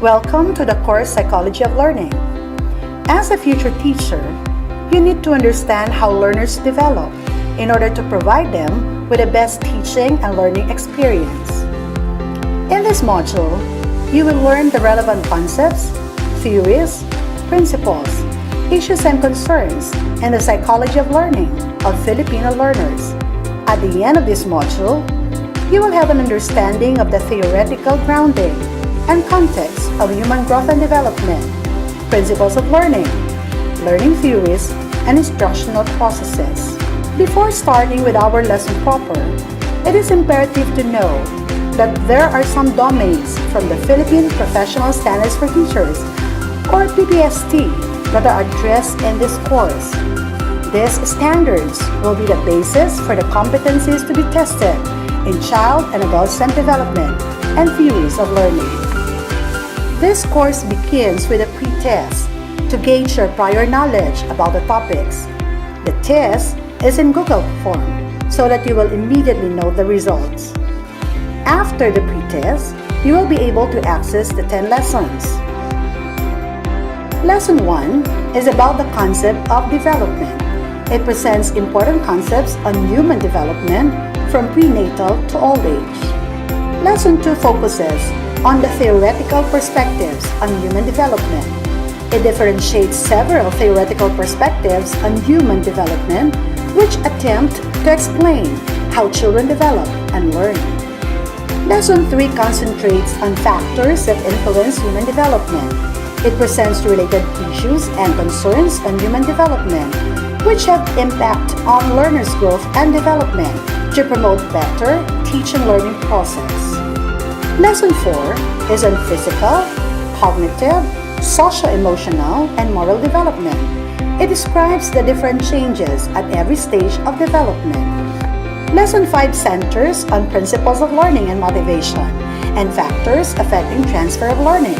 Welcome to the course Psychology of Learning. As a future teacher, you need to understand how learners develop in order to provide them with the best teaching and learning experience. In this module, you will learn the relevant concepts, theories, principles, issues and concerns in the psychology of learning of Filipino learners. At the end of this module, you will have an understanding of the theoretical grounding and context of human growth and development, principles of learning, learning theories, and instructional processes. Before starting with our lesson proper, it is imperative to know that there are some domains from the Philippine Professional Standards for Teachers, or PPST, that are addressed in this course. These standards will be the basis for the competencies to be tested in child and adolescent development and theories of learning. This course begins with a pre-test to gauge your prior knowledge about the topics. The test is in Google form so that you will immediately know the results. After the pre-test, you will be able to access the 10 lessons. Lesson 1 is about the concept of development. It presents important concepts on human development from prenatal to old age. Lesson 2 focuses on the theoretical perspectives on human development. It differentiates several theoretical perspectives on human development which attempt to explain how children develop and learn. Lesson 3 concentrates on factors that influence human development. It presents related issues and concerns on human development which have impact on learners' growth and development to promote better teaching learning process. Lesson 4 is on physical, cognitive, socio-emotional, and moral development. It describes the different changes at every stage of development. Lesson 5 centers on principles of learning and motivation and factors affecting transfer of learning.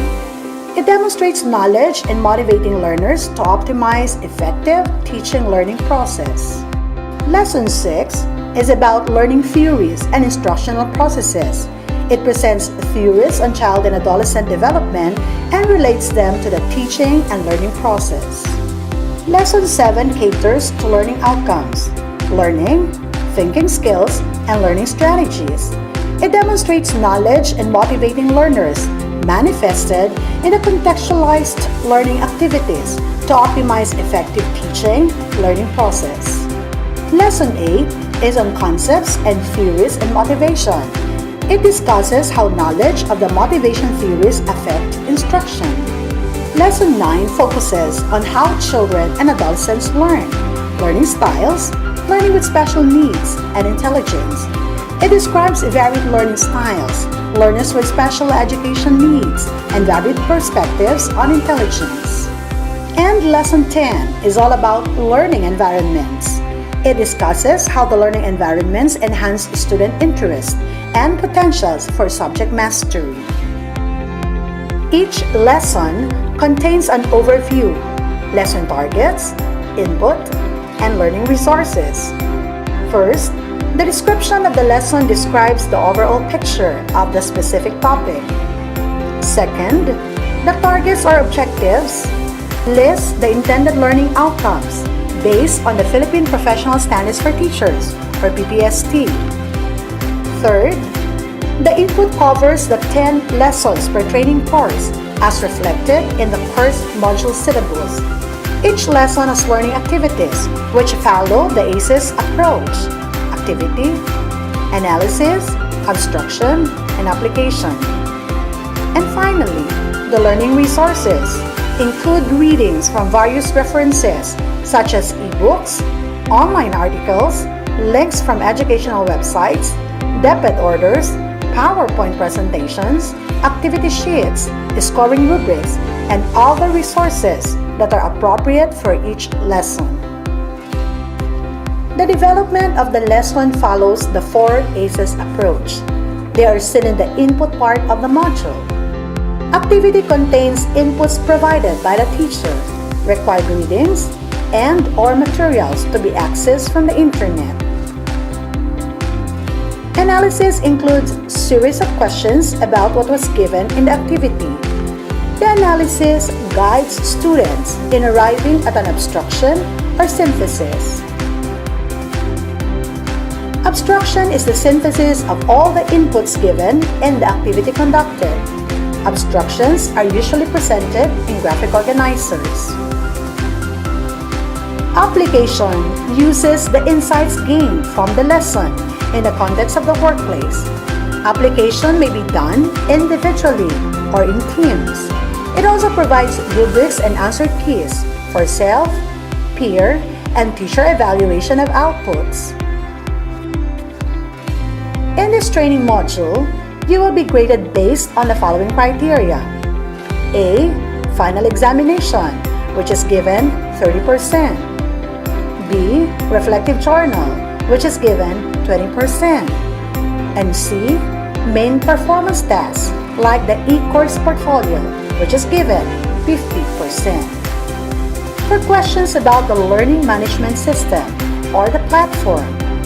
It demonstrates knowledge in motivating learners to optimize effective teaching learning process. Lesson 6 is about learning theories and instructional processes. It presents theories on child and adolescent development and relates them to the teaching and learning process. Lesson 7 caters to learning outcomes, learning, thinking skills, and learning strategies. It demonstrates knowledge in motivating learners manifested in a contextualized learning activities to optimize effective teaching learning process. Lesson 8 is on concepts and theories in motivation. It discusses how knowledge of the motivation theories affect instruction. Lesson 9 focuses on how children and adolescents learn, learning styles, learning with special needs, and intelligence. It describes varied learning styles, learners with special education needs, and varied perspectives on intelligence. And Lesson 10 is all about learning environments. It discusses how the learning environments enhance student interest and potentials for subject mastery. Each lesson contains an overview, lesson targets, input, and learning resources. First, the description of the lesson describes the overall picture of the specific topic. Second, the targets or objectives list the intended learning outcomes based on the Philippine Professional Standards for Teachers, or PPST. Third, the input covers the 10 lessons per training course as reflected in the course module syllabus. Each lesson has learning activities which follow the ACES approach: activity, analysis, construction, and application. And finally, the learning resources include readings from various references such as ebooks, online articles, links from educational websites, debit orders, PowerPoint presentations, activity sheets, scoring rubrics, and other resources that are appropriate for each lesson. The development of the lesson follows the 4 ACES approach. They are seen in the input part of the module. Activity contains inputs provided by the teacher, required readings, and/or materials to be accessed from the internet. Analysis includes series of questions about what was given in the activity. The analysis guides students in arriving at an abstraction or synthesis. Abstraction is the synthesis of all the inputs given in the activity conducted. Abstractions are usually presented in graphic organizers. Application uses the insights gained from the lesson in the context of the workplace. Application may be done individually or in teams. It also provides rubrics and answer keys for self, peer, and teacher evaluation of outputs. In this training module, you will be graded based on the following criteria. A. Final examination, which is given 30%. B. Reflective journal, which is given 20%. And C. Main performance tasks, like the e-course portfolio, which is given 50%. For questions about the learning management system or the platform,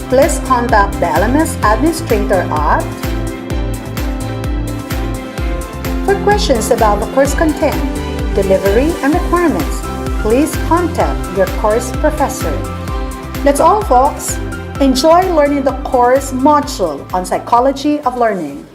please contact the LMS administrator at. For questions about the course content, delivery, and requirements, please contact your course professor. That's all, folks. Enjoy learning the course module on psychology of learning.